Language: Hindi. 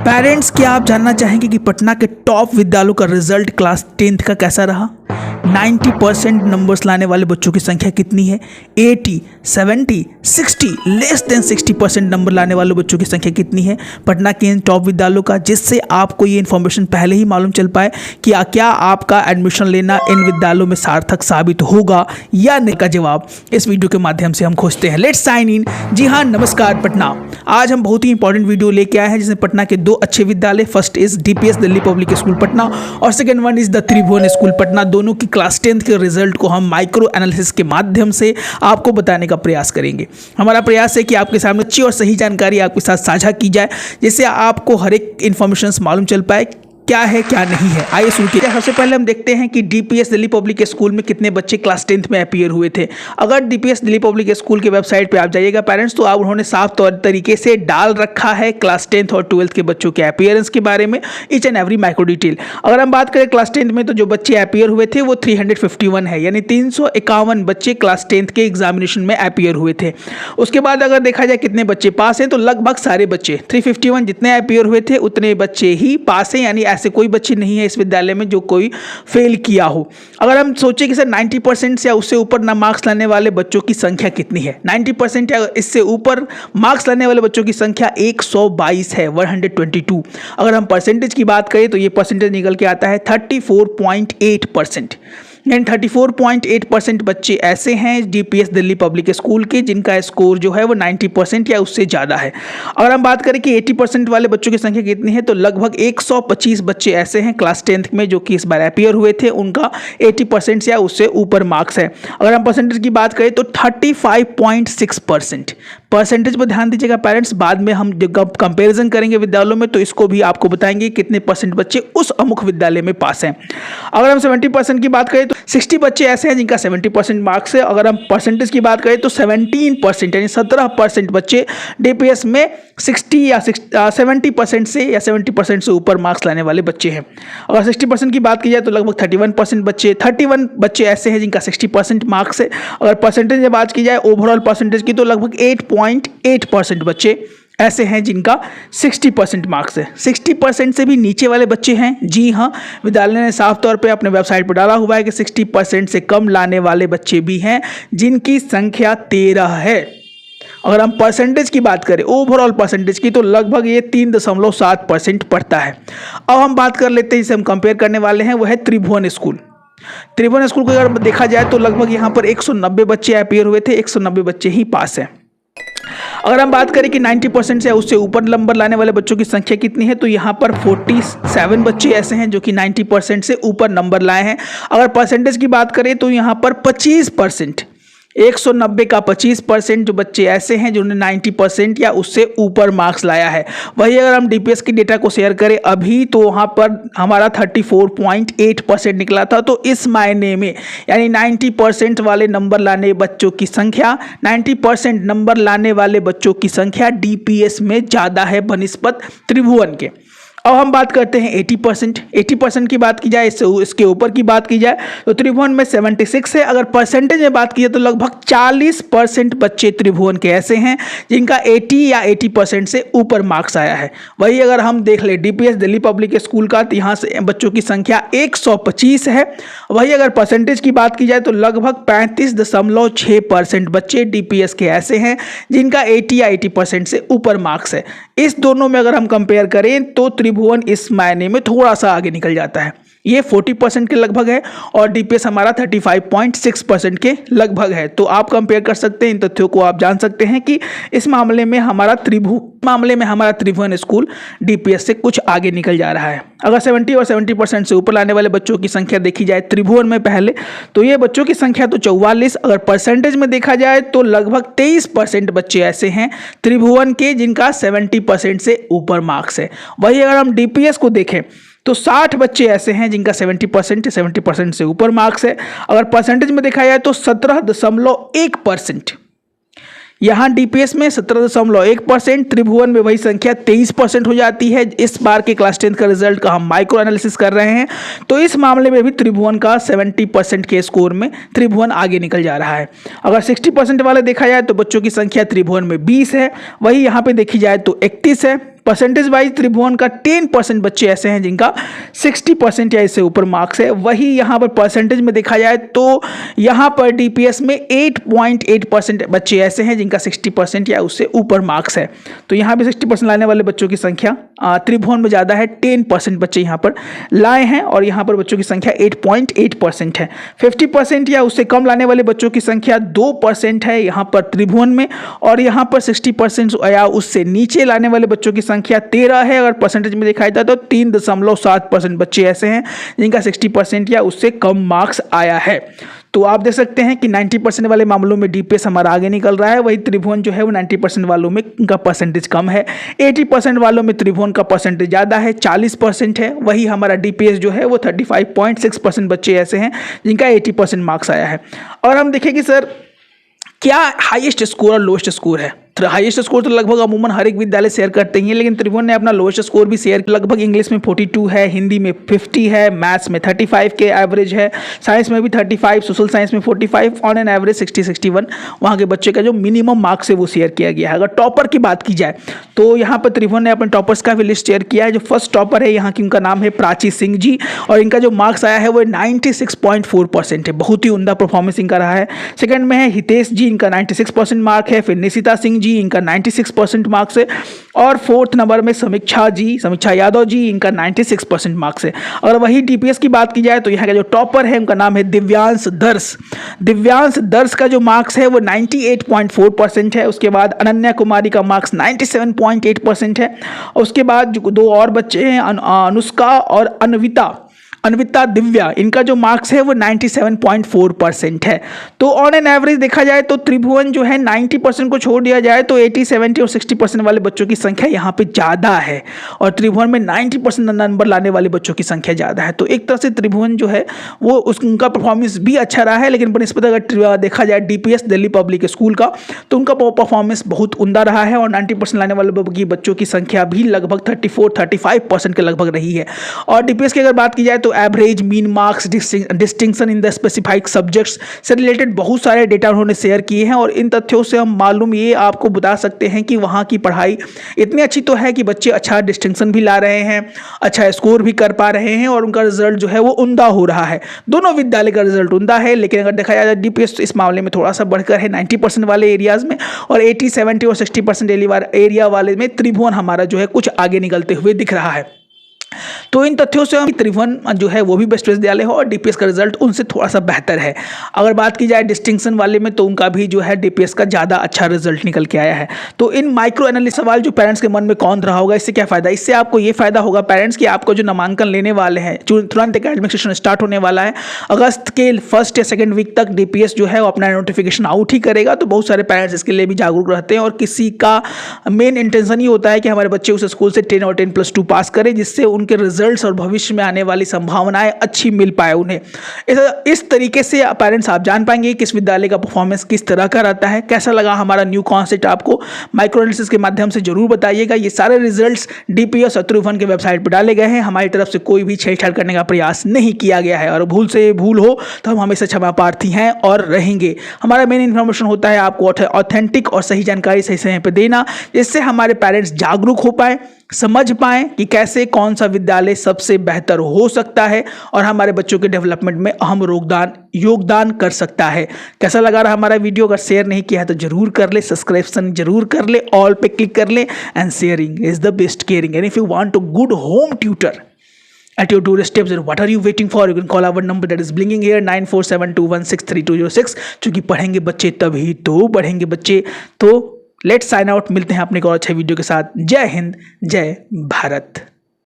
पेरेंट्स, क्या आप जानना चाहेंगे कि पटना के टॉप विद्यालयों का रिजल्ट क्लास 10th का कैसा रहा? 90% नंबर्स लाने वाले बच्चों की संख्या कितनी है? 80, 70, 60, लेस देन 60% नंबर लाने वाले बच्चों की संख्या कितनी है पटना के इन टॉप विद्यालयों का, जिससे आपको ये इन्फॉर्मेशन पहले ही मालूम चल पाए कि क्या आपका एडमिशन लेना इन विद्यालयों में सार्थक साबित होगा या नहीं। का जवाब इस वीडियो के माध्यम से हम खोजते हैं। Let's sign in. जी हाँ, नमस्कार पटना। आज हम बहुत ही इंपॉर्टेंट वीडियो लेके आए हैं जिसमें पटना के दो अच्छे विद्यालय, first is DPS Delhi public school Patna और second one is the Tribhuvan school Patna, दोनों की क्लास 10th के रिजल्ट को हम माइक्रो एनालिसिस के माध्यम से आपको बताने का प्रयास करेंगे। हमारा प्रयास है कि आपके सामने अच्छी और सही जानकारी आपके साथ साझा की जाए, जिससे आपको हर एक इन्फॉर्मेशन मालूम चल पाए क्या है क्या नहीं है। आइए शुरू कीजिए। सबसे पहले हम देखते हैं कि डीपीएस दिल्ली पब्लिक स्कूल में कितने बच्चे क्लास 10th में अपीयर हुए थे। अगर डीपीएस दिल्ली पब्लिक स्कूल के वेबसाइट पे आप जाइएगा पेरेंट्स, तो आप उन्होंने साफ तरीके से डाल रखा है क्लास 10th और 12th के बच्चों के अपीयरेंस के बारे में, each and every micro detail. अगर हम बात करें क्लास 10th में, तो जो बच्चे अपीयर हुए थे वो 351 है, यानी 351 बच्चे क्लास 10th के एग्जामिनेशन में अपीयर हुए थे। उसके बाद अगर देखा जाए कितने बच्चे पास हैं, तो लगभग सारे बच्चे 351 जितने अपीयर हुए थे उतने बच्चे ही पास हैं, यानी ऐसे कोई बच्चे नहीं है इस विद्यालय में जो कोई फेल किया हो। अगर हम सोचें कि सर 90% या उससे ऊपर ना मार्क्स लाने वाले बच्चों की संख्या कितनी है, 90% या इससे ऊपर मार्क्स लाने वाले बच्चों की संख्या 122 है, 122। अगर हम परसेंटेज की बात करें तो ये परसेंटेज निकल के आता है 34.8%, यानी 34.8% बच्चे ऐसे हैं डीपीएस दिल्ली पब्लिक स्कूल के जिनका स्कोर जो है वो 90% या उससे ज़्यादा है। अगर हम बात करें कि 80% वाले बच्चों की संख्या कितनी है, तो लगभग 125 बच्चे ऐसे हैं क्लास 10th में जो कि इस बार अपीयर हुए थे, उनका 80% या उससे ऊपर मार्क्स है। अगर हम परसेंटेज की बात करें तो 35.6%। परसेंटेज पर ध्यान दीजिएगा पेरेंट्स, बाद में हम जब कंपेरिजन करेंगे विद्यालयों में तो इसको भी आपको बताएंगे कितने परसेंट बच्चे उस अमुक विद्यालय में पास हैं। अगर हम 70% की बात करें तो 60 बच्चे ऐसे हैं जिनका 70% मार्क्स है। अगर हम परसेंटेज की बात करें तो 17% यानी 17% बच्चे डीपीएस में 60 या 70% से या 70% से ऊपर मार्क्स लाने वाले बच्चे हैं। अगर 60% की बात की जाए तो लगभग 31 बच्चे ऐसे हैं जिनका 60% मार्क्स है। अगर परसेंटेज में बात की जाए ओवरऑल परसेंटेज की, तो लगभग 8.8% बच्चे ऐसे हैं जिनका 60% मार्क्स है। 60% से भी नीचे वाले बच्चे हैं, जी हाँ, विद्यालय ने साफ तौर पे अपने वेबसाइट पर डाला हुआ है कि 60% से कम लाने वाले बच्चे भी हैं जिनकी संख्या 13 है। अगर हम परसेंटेज की बात करें ओवरऑल परसेंटेज की, तो लगभग ये 3.7% पड़ता है। अब हम बात कर लेते हैं, जिसे हम कंपेयर करने वाले हैं वो है त्रिभुवन स्कूल। त्रिभुवन स्कूल को अगर देखा जाए तो लगभग यहाँ पर 190 बच्चे अपीयर हुए थे, 190 बच्चे ही पास हैं। अगर हम बात करें कि 90% से उससे ऊपर नंबर लाने वाले बच्चों की संख्या कितनी है, तो यहाँ पर 47 बच्चे ऐसे हैं जो कि 90% से ऊपर नंबर लाए हैं। अगर परसेंटेज की बात करें तो यहाँ पर 25%, 190 का 25% जो बच्चे ऐसे हैं जिन्होंने 90% या उससे ऊपर मार्क्स लाया है। वही अगर हम डीपीएस की डेटा को शेयर करें अभी, तो वहाँ पर हमारा 34.8% निकला था। तो इस मायने में यानी 90% वाले नंबर लाने बच्चों की संख्या, 90% नंबर लाने वाले बच्चों की संख्या डीपीएस में ज़्यादा है बनिस्बत त्रिभुवन के। अब हम बात करते हैं 80% की बात की जाए, इसके ऊपर की बात की जाए तो त्रिभुवन में 76 है। अगर परसेंटेज में बात की जाए तो लगभग 40% बच्चे त्रिभुवन के ऐसे हैं जिनका 80 या 80% से ऊपर मार्क्स आया है। वही अगर हम देख ले डीपीएस दिल्ली पब्लिक स्कूल का, तो यहाँ से बच्चों की संख्या 125 है। वही अगर परसेंटेज की बात की जाए तो लगभग 35.6% बच्चे डीपीएस के ऐसे हैं जिनका 80 या 80% से ऊपर मार्क्स है। इस दोनों में अगर हम कंपेयर करें तो त्रिभुवन इस मायने में थोड़ा सा आगे निकल जाता है, ये 40% के लगभग है और डीपीएस हमारा 35.6% के लगभग है। तो आप कंपेयर कर सकते हैं, इन तथ्यों को आप जान सकते हैं कि इस मामले में हमारा त्रिभुवन स्कूल डीपीएस से कुछ आगे निकल जा रहा है। अगर 70 और 70% से ऊपर लाने वाले बच्चों की संख्या देखी जाए त्रिभुवन में पहले, तो ये बच्चों की संख्या तो 44। अगर परसेंटेज में देखा जाए तो लगभग 23% बच्चे ऐसे हैं त्रिभुवन के जिनका 70% से ऊपर मार्क्स है। वही अगर हम डीपीएस को देखें तो 60 बच्चे ऐसे हैं जिनका 70% से ऊपर मार्क्स है। अगर परसेंटेज में देखा जाए तो 17.1%, यहाँ डीपीएस में 17.1%, त्रिभुवन में वही संख्या 23% हो जाती है। इस बार के क्लास 10th का रिजल्ट का हम माइक्रो एनालिसिस कर रहे हैं, तो इस मामले में भी त्रिभुवन का 70% के स्कोर में त्रिभुवन आगे निकल जा रहा है। अगर 60% वाले देखा जाए तो बच्चों की संख्या त्रिभुवन में 20 है, वही यहाँ पे देखी जाए तो 31 है। परसेंटेज वाइज त्रिभुवन का 10% बच्चे ऐसे हैं जिनका 60% या इससे ऊपर मार्क्स है। वही यहाँ पर परसेंटेज में देखा जाए तो यहाँ पर डीपीएस में 8.8% बच्चे ऐसे हैं जिनका 60% या उससे ऊपर मार्क्स है। तो यहाँ भी 60% लाने वाले बच्चों की संख्या त्रिभुवन में ज़्यादा है, 10% बच्चे यहाँ पर लाए हैं और यहाँ पर बच्चों की संख्या 8.8% है। 50% या उससे कम लाने वाले बच्चों की संख्या 2% है यहाँ पर त्रिभुवन में, और यहाँ पर 60% या उससे नीचे लाने वाले बच्चों की संख्या 13 है। अगर परसेंटेज में देखा जाए तो 3.7% बच्चे ऐसे हैं जिनका 60% या उससे कम मार्क्स आया है। तो आप देख सकते हैं कि 90% वाले मामलों में डीपीएस हमारा आगे निकल रहा है, वही त्रिभुवन जो है वो 90% वालों में उनका परसेंटेज कम है। 80% वालों में त्रिभुवन का परसेंटेज ज़्यादा है, 40% है। वही हमारा डीपीएस जो है वो 35.6% बच्चे ऐसे हैं जिनका 80% मार्क्स आया है। और हम देखें कि सर क्या हाईएस्ट स्कोर और लोएस्ट स्कोर है। हाईएस्ट स्कोर तो लगभग अमूमन हर एक विद्यालय शेयर करते हैं, लेकिन त्रिभुवन ने अपना लोएस्ट स्कोर भी शेयर, लगभग इंग्लिश में 42 है, हिंदी में 50 है, मैथ्स में 35 के एवरेज है, साइंस में भी 35, सोशल साइंस में 45, ऑन एन एवरेज 60-61 वहाँ के बच्चे का जो मिनिमम मार्क्स है वो शेयर किया गया है। अगर टॉपर की बात की जाए तो यहाँ पर त्रिभुवन ने अपने टॉपर्स का भी लिस्ट शेयर किया है। जो फर्स्ट टॉपर है यहाँ की, उनका नाम है प्राची सिंह जी, और इनका जो मार्क्स आया है वो 96.4% है, बहुत ही उम्दा परफॉर्मेंस इनका रहा है। सेकंड में है हितेश जी, इनका 96% मार्क है। फिर निशिता सिंह जी, इनका 96% मार्क्स है। और फोर्थ नंबर में समीक्षा यादव जी, इनका 96% मार्क्स है। अगर वही डीपीएस की बात की जाए तो यहाँ का जो टॉपर है उनका नाम है दिव्यांश दर्श का जो मार्क्स है वो 98.4% है। उसके बाद अनन्या कुमारी का मार्क्स 97.8% है। और उसके बाद जो दो और बच्चे हैं अनुष्का और अन्विता दिव्या, इनका जो मार्क्स है वो 97.4% है। तो ऑन एन एवरेज देखा जाए तो त्रिभुवन जो है 90% को छोड़ दिया जाए तो 80, 70 और 60% वाले बच्चों की संख्या यहाँ पे ज़्यादा है, और त्रिभुवन में 90% नंबर लाने वाले बच्चों की संख्या ज़्यादा है। तो एक तरह से त्रिभुवन जो है वो उनका परफॉर्मेंस भी अच्छा रहा है, लेकिन बनस्पत अगर देखा जाए डीपीएस दिल्ली पब्लिक स्कूल का तो उनका परफॉर्मेंस बहुत उम्दा रहा है, और 90% लाने वाले बच्चों की संख्या भी लगभग 34-35% के लगभग रही है। और डीपीएस की अगर बात की जाए तो average, mean marks, distinction in the specified subjects से रिलेटेड बहुत सारे डेटा उन्होंने शेयर किए हैं, और इन तथ्यों से हम मालूम ये आपको बता सकते हैं कि वहाँ की पढ़ाई इतनी अच्छी तो है कि बच्चे अच्छा डिस्टिंक्शन भी ला रहे हैं, अच्छा स्कोर भी कर पा रहे हैं, और उनका रिजल्ट जो है वो उम्दा हो रहा है। दोनों विद्यालय का रिजल्ट उम्दा है, लेकिन अगर देखा जाए डीपीएस तो इस मामले में थोड़ा सा बढ़कर है 90% वाले एरियाज में, और 80, 70 और 60% एरिया वाले में त्रिभुवन हमारा जो है कुछ आगे निकलते हुए दिख रहा है। तो इन तथ्यों से हम त्रिभुवन जो है वो भी बेस्ट विद्यालय हो, और डीपीएस का रिजल्ट उनसे थोड़ा सा बेहतर है। अगर बात की जाए डिस्टिंक्शन वाले में तो उनका भी जो है डीपीएस का ज़्यादा अच्छा रिजल्ट निकल के आया है। तो इन माइक्रो एनालिसिस सवाल जो पेरेंट्स के मन में कौन रहा होगा, इससे क्या फ़ायदा, इससे आपको ये फ़ायदा होगा पेरेंट्स कि आपको जो नामांकन लेने वाले हैं, तुरंत एकेडमिक सेशन स्टार्ट होने वाला है, अगस्त के फर्स्ट या सेकेंड वीक तक डीपीएस जो है वो अपना नोटिफिकेशन आउट ही करेगा। तो बहुत सारे पेरेंट्स इसके लिए भी जागरूक रहते हैं, और किसी का मेन इंटेंशन ही होता है कि हमारे बच्चे उस स्कूल से 10 और 10+2 पास करें, जिससे उनके रिजल्ट्स और भविष्य में आने वाली संभावनाएं अच्छी मिल पाए उन्हें। इस तरीके से पेरेंट्स आप जान पाएंगे किस विद्यालय का परफॉर्मेंस किस तरह का रहता है। कैसा लगा हमारा न्यू कॉन्सेप्ट, आपको माइक्रो एनालिसिस के माध्यम से जरूर बताइएगा। ये सारे रिजल्ट्स डीपीएस और त्रिभुवन के वेबसाइट पर डाले गए हैं, हमारी तरफ से कोई भी छेड़छाड़ करने का प्रयास नहीं किया गया है, और भूल से भूल हो तो हम हमेशा क्षमा प्रार्थी हैं और रहेंगे। हमारा मेन इन्फॉर्मेशन होता है आपको ऑथेंटिक और सही जानकारी सही समय पर देना, जिससे हमारे पेरेंट्स जागरूक हो पाए, समझ पाएं कि कैसे कौन सा विद्यालय सबसे बेहतर हो सकता है और हमारे बच्चों के डेवलपमेंट में अहम योगदान कर सकता है। कैसा लगा रहा हमारा वीडियो, अगर शेयर नहीं किया है तो जरूर कर ले, सब्सक्रिप्शन जरूर कर ले, ऑल पे क्लिक कर ले, and sharing is the best caring. And if you want a good home tutor at your doorstep, what are you waiting for? You can call our number that is blinking here, 9472163206। क्योंकि पढ़ेंगे बच्चे तभी तो बढ़ेंगे बच्चे। तो लेट्स साइन आउट, मिलते हैं अपने को और अच्छे वीडियो के साथ। जय हिंद, जय भारत।